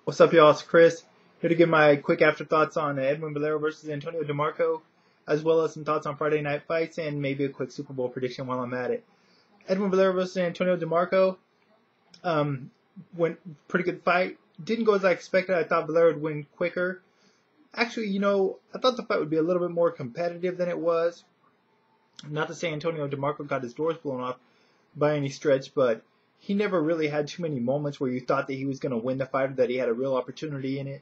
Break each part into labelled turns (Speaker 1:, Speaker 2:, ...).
Speaker 1: What's up, y'all? It's Chris here to give my quick afterthoughts on Edwin Valero versus Antonio DeMarco, as well as some thoughts on Friday night fights and maybe a quick Super Bowl prediction while I'm at it. Edwin Valero versus Antonio DeMarco went pretty good fight. Didn't go as I expected. I thought Valero would win quicker. Actually, I thought the fight would be a little bit more competitive than it was. Not to say Antonio DeMarco got his doors blown off by any stretch, but he never really had too many moments where you thought that he was going to win the fight or that he had a real opportunity in it.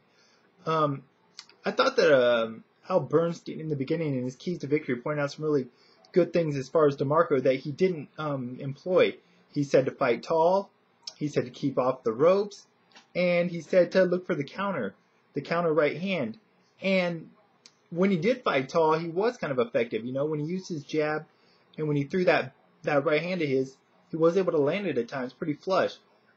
Speaker 1: I thought that Al Bernstein in the beginning in his keys to victory pointed out some really good things as far as DeMarco that he didn't employ. He said to fight tall, he said to keep off the ropes, and he said to look for the counter right hand. And when he did fight tall, he was kind of effective. When he used his jab and when he threw that right hand of his, he was able to land it at times pretty flush.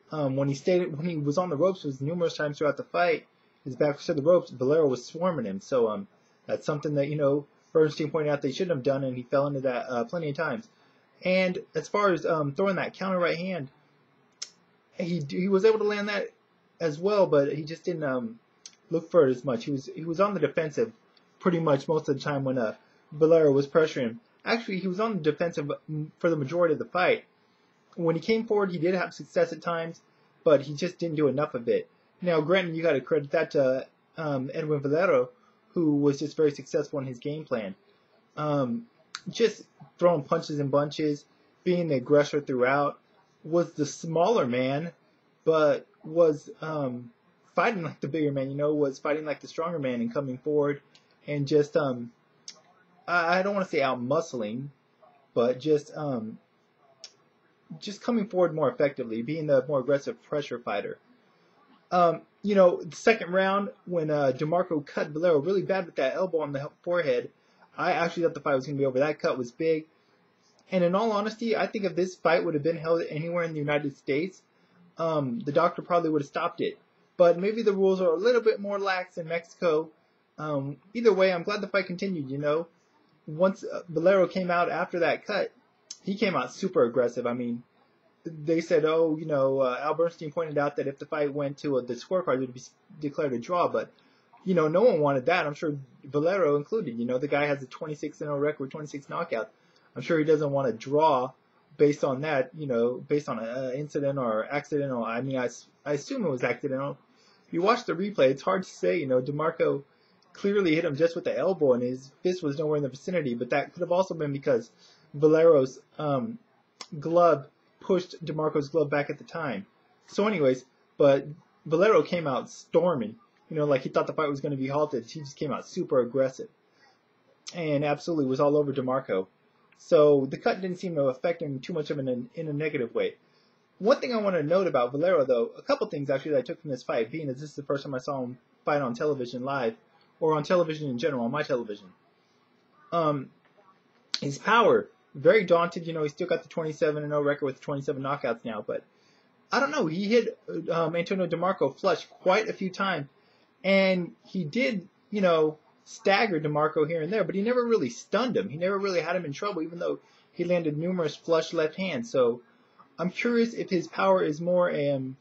Speaker 1: When he was on the ropes, was numerous times throughout the fight, his back was to the ropes, Valero was swarming him. So that's something that Bernstein pointed out they shouldn't have done, and he fell into that plenty of times. And as far as throwing that counter right hand, he was able to land that as well, but he just didn't look for it as much. He was on the defensive pretty much most of the time when Valero was pressuring him. Actually, he was on the defensive for the majority of the fight. When he came forward, he did have success at times, but he just didn't do enough of it. Now, granted, you got to credit that to Edwin Valero, who was just very successful in his game plan. Just throwing punches in bunches, being the aggressor throughout, was the smaller man, but was fighting like the bigger man, was fighting like the stronger man and coming forward and just, I don't want to say out-muscling, but just coming forward more effectively, being the more aggressive pressure fighter. The second round, when DeMarco cut Valero really bad with that elbow on the forehead, I actually thought the fight was going to be over. That cut was big. And in all honesty, I think if this fight would have been held anywhere in the United States, the doctor probably would have stopped it. But maybe the rules are a little bit more lax in Mexico. Either way, I'm glad the fight continued, Once Valero came out after that cut, he came out super aggressive. I mean, they said, Al Bernstein pointed out that if the fight went to the scorecard, it would be declared a draw. But, no one wanted that. I'm sure Valero included. The guy has a 26-0 record, 26 knockouts. I'm sure he doesn't want to draw based on that, based on an incident or accidental. I mean, I assume it was accidental. If you watch the replay, it's hard to say. DeMarco clearly hit him just with the elbow, and his fist was nowhere in the vicinity. But that could have also been because Valero's glove pushed DeMarco's glove back at the time. So anyways, but Valero came out storming. Like he thought the fight was going to be halted. He just came out super aggressive and absolutely was all over DeMarco. So the cut didn't seem to affect him too much in a negative way. One thing I want to note about Valero, though, a couple things actually that I took from this fight, being as this is the first time I saw him fight on television live, or on television in general, on my television. His power, very daunted. He's still got the 27-0 record with 27 knockouts now, but I don't know. He hit Antonio DeMarco flush quite a few times, and he did, stagger DeMarco here and there, but he never really stunned him. He never really had him in trouble, even though he landed numerous flush left hands. So I'm curious if his power is more an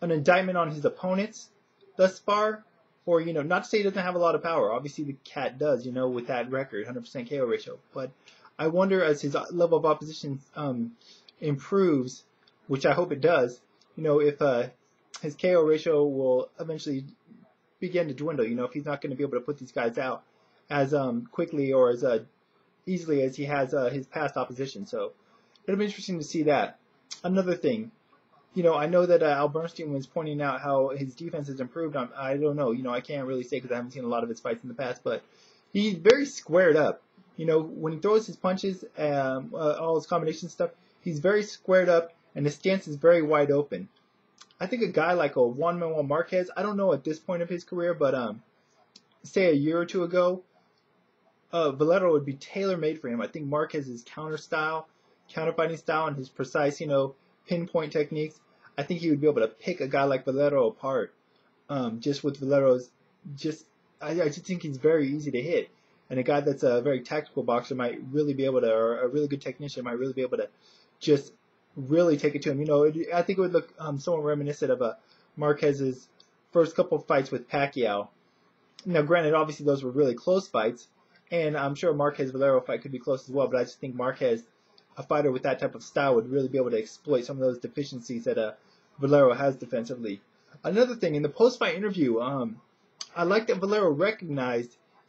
Speaker 1: indictment on his opponents thus far, or, not to say he doesn't have a lot of power. Obviously, the cat does, with that record, 100% KO ratio. But I wonder as his level of opposition improves, which I hope it does, if his KO ratio will eventually begin to dwindle, if he's not going to be able to put these guys out as quickly or as easily as he has his past opposition. So it'll be interesting to see that. Another thing, I know that Al Bernstein was pointing out how his defense has improved. I don't know. I can't really say because I haven't seen a lot of his fights in the past, but he's very squared up. When he throws his punches, all his combination stuff, he's very squared up, and his stance is very wide open. I think a guy like a Juan Manuel Marquez, I don't know at this point of his career, but say a year or two ago, Valero would be tailor-made for him. I think Marquez's counter-fighting style, and his precise, pinpoint techniques, I think he would be able to pick a guy like Valero apart. Just with Valero's, I just think he's very easy to hit. And a guy that's a very tactical boxer might really be able to, or a really good technician might really be able to just really take it to him. I think it would look somewhat reminiscent of Marquez's first couple of fights with Pacquiao. Now, granted, obviously those were really close fights, and I'm sure Marquez-Valero fight could be close as well, but I just think Marquez, a fighter with that type of style, would really be able to exploit some of those deficiencies that Valero has defensively. Another thing, in the post-fight interview, I like that Valero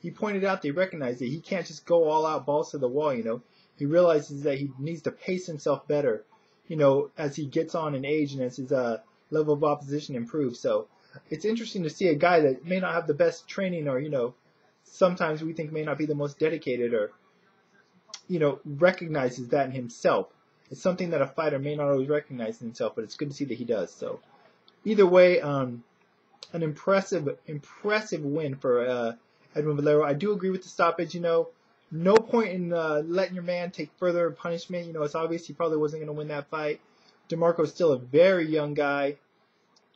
Speaker 1: he pointed out that he recognized that he can't just go all out balls to the wall, He realizes that he needs to pace himself better, as he gets on in age and as his level of opposition improves. So it's interesting to see a guy that may not have the best training or, sometimes we think may not be the most dedicated or, recognizes that in himself. It's something that a fighter may not always recognize in himself, but it's good to see that he does. So either way, an impressive win for Edwin Valero. I do agree with the stoppage, No point in letting your man take further punishment. It's obvious he probably wasn't going to win that fight. DeMarco's still a very young guy.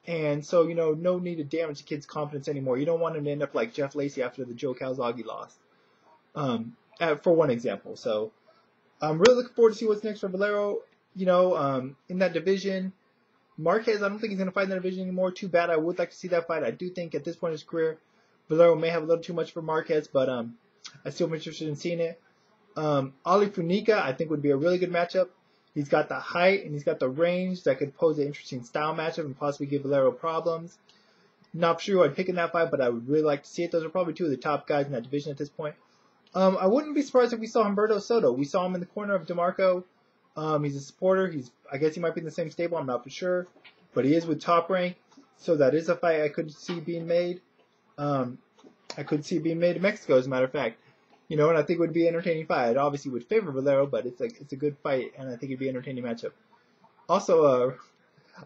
Speaker 1: And so, no need to damage the kid's confidence anymore. You don't want him to end up like Jeff Lacey after the Joe Calzaghe loss, for one example. So I'm really looking forward to see what's next for Valero. In that division, Marquez, I don't think he's going to fight in that division anymore. Too bad. I would like to see that fight. I do think at this point in his career, Valero may have a little too much for Marquez, but I still am interested in seeing it. Ali Funica, I think, would be a really good matchup. He's got the height and he's got the range that could pose an interesting style matchup and possibly give Valero problems. Not sure who I'd pick in that fight, but I would really like to see it. Those are probably two of the top guys in that division at this point. I wouldn't be surprised if we saw Humberto Soto. We saw him in the corner of DeMarco. He's a supporter. I guess he might be in the same stable. I'm not for sure. But he is with Top Rank. So that is a fight I could see being made. I could see it being made in Mexico, as a matter of fact. And I think it would be an entertaining fight. It obviously would favor Valero, but it's a good fight, and I think it'd be an entertaining matchup. Also,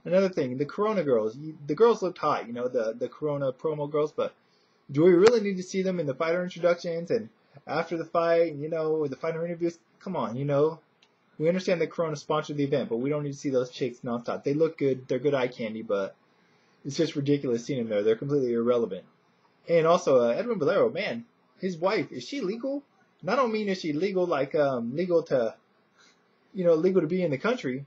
Speaker 1: another thing, the Corona girls. The girls looked hot, the Corona promo girls, but do we really need to see them in the fighter introductions and after the fight, the fighter interviews? Come on, We understand that Corona sponsored the event, but we don't need to see those chicks nonstop. They look good, they're good eye candy, but it's just ridiculous seeing them there. They're completely irrelevant. And also, Edwin Valero, man, his wife, is she legal? And I don't mean is she legal like legal to be in the country.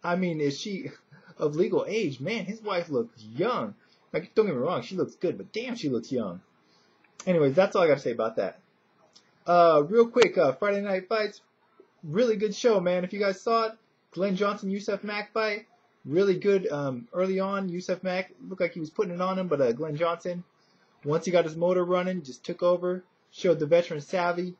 Speaker 1: I mean, is she of legal age? Man, his wife looks young. Like, don't get me wrong, she looks good, but damn, she looks young. Anyways, that's all I got to say about that. Real quick, Friday Night Fights, really good show, man. If you guys saw it, Glenn Johnson, Yusuf Mack fight, really good. Early on, Yusuf Mack looked like he was putting it on him, but Glenn Johnson, once he got his motor running, just took over, showed the veteran savvy,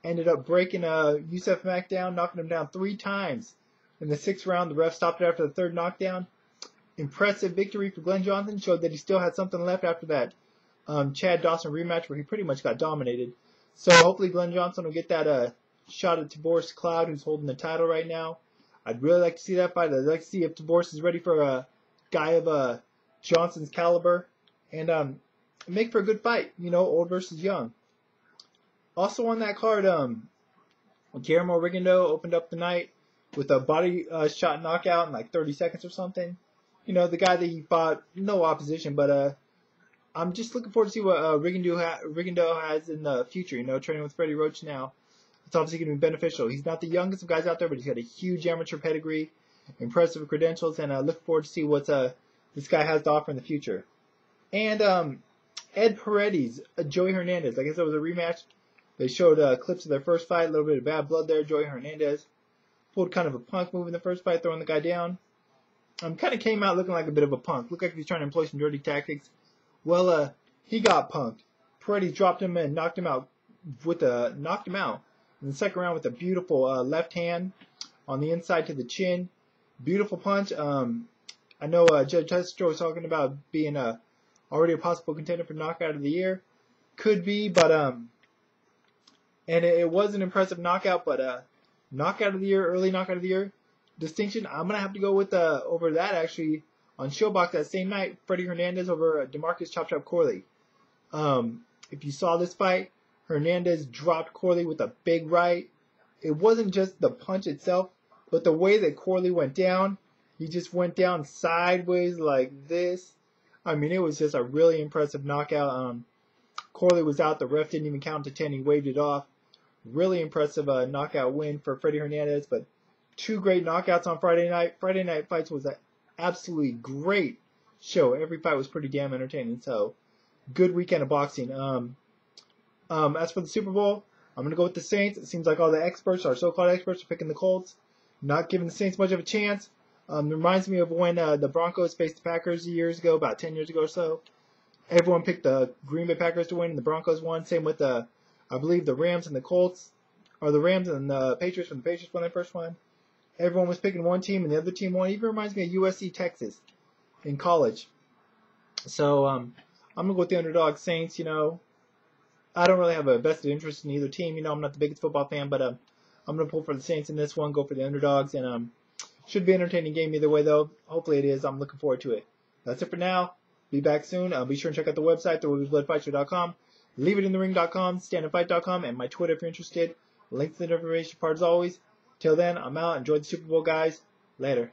Speaker 1: ended up breaking Yusuf Mack down, knocking him down 3 times. In the 6th round, the ref stopped it after the 3rd knockdown. Impressive victory for Glenn Johnson, showed that he still had something left after that Chad Dawson rematch where he pretty much got dominated. So hopefully Glenn Johnson will get that shot at Taboris Cloud, who's holding the title right now. I'd really like to see that fight. I'd like to see if Taboris is ready for a guy of Johnson's caliber. And make for a good fight, old versus young. Also on that card, Guillermo Rigondeaux opened up the night with a body shot knockout in like 30 seconds or something. The guy that he fought, no opposition, but I'm just looking forward to see what Rigondeaux has in the future, training with Freddie Roach now. It's obviously going to be beneficial. He's not the youngest of guys out there, but he's got a huge amateur pedigree, impressive credentials, and I look forward to see what this guy has to offer in the future. And Ed Paredes, Joey Hernandez. I guess that was a rematch. They showed clips of their first fight, a little bit of bad blood there. Joey Hernandez pulled kind of a punk move in the first fight, throwing the guy down. Kind of came out looking like a bit of a punk. Looked like he was trying to employ some dirty tactics. Well, he got punked. Paredes dropped him and knocked him out in the 2nd round with a beautiful left hand on the inside to the chin. Beautiful punch. I know Judge Testro was talking about being already a possible contender for knockout of the year. Could be, but and it was an impressive knockout, but knockout of the year, early knockout of the year distinction. I'm gonna have to go with over that actually on Showbox that same night. Freddie Hernandez over DeMarcus Chop Chop Corley. If you saw this fight, Hernandez dropped Corley with a big right. It wasn't just the punch itself, but the way that Corley went down. He just went down sideways like this. I mean, it was just a really impressive knockout. Corley was out. The ref didn't even count to 10. He waved it off. Really impressive knockout win for Freddie Hernandez. But 2 great knockouts on Friday night. Friday Night Fights was an absolutely great show. Every fight was pretty damn entertaining. So, good weekend of boxing. As for the Super Bowl, I'm gonna go with the Saints. It seems like all the experts, or so-called experts, are picking the Colts, not giving the Saints much of a chance. It reminds me of when the Broncos faced the Packers years ago, about 10 years ago or so. Everyone picked the Green Bay Packers to win, and the Broncos won. Same with I believe the Rams and the Colts, or the Rams and the Patriots when the Patriots won their first one. Everyone was picking one team, and the other team won. It even reminds me of USC Texas in college. So I'm gonna go with the underdog Saints. I don't really have a vested interest in either team. I'm not the biggest football fan, but I'm gonna pull for the Saints in this one. Go for the underdogs, and should be an entertaining game either way, though. Hopefully it is. I'm looking forward to it. That's it for now. Be back soon. Be sure and check out the website, thewomen'sbloodfightshow.com, leaveitinthering.com, standandfight.com, and my Twitter if you're interested. Links to the information part as always. Till then, I'm out. Enjoy the Super Bowl, guys. Later.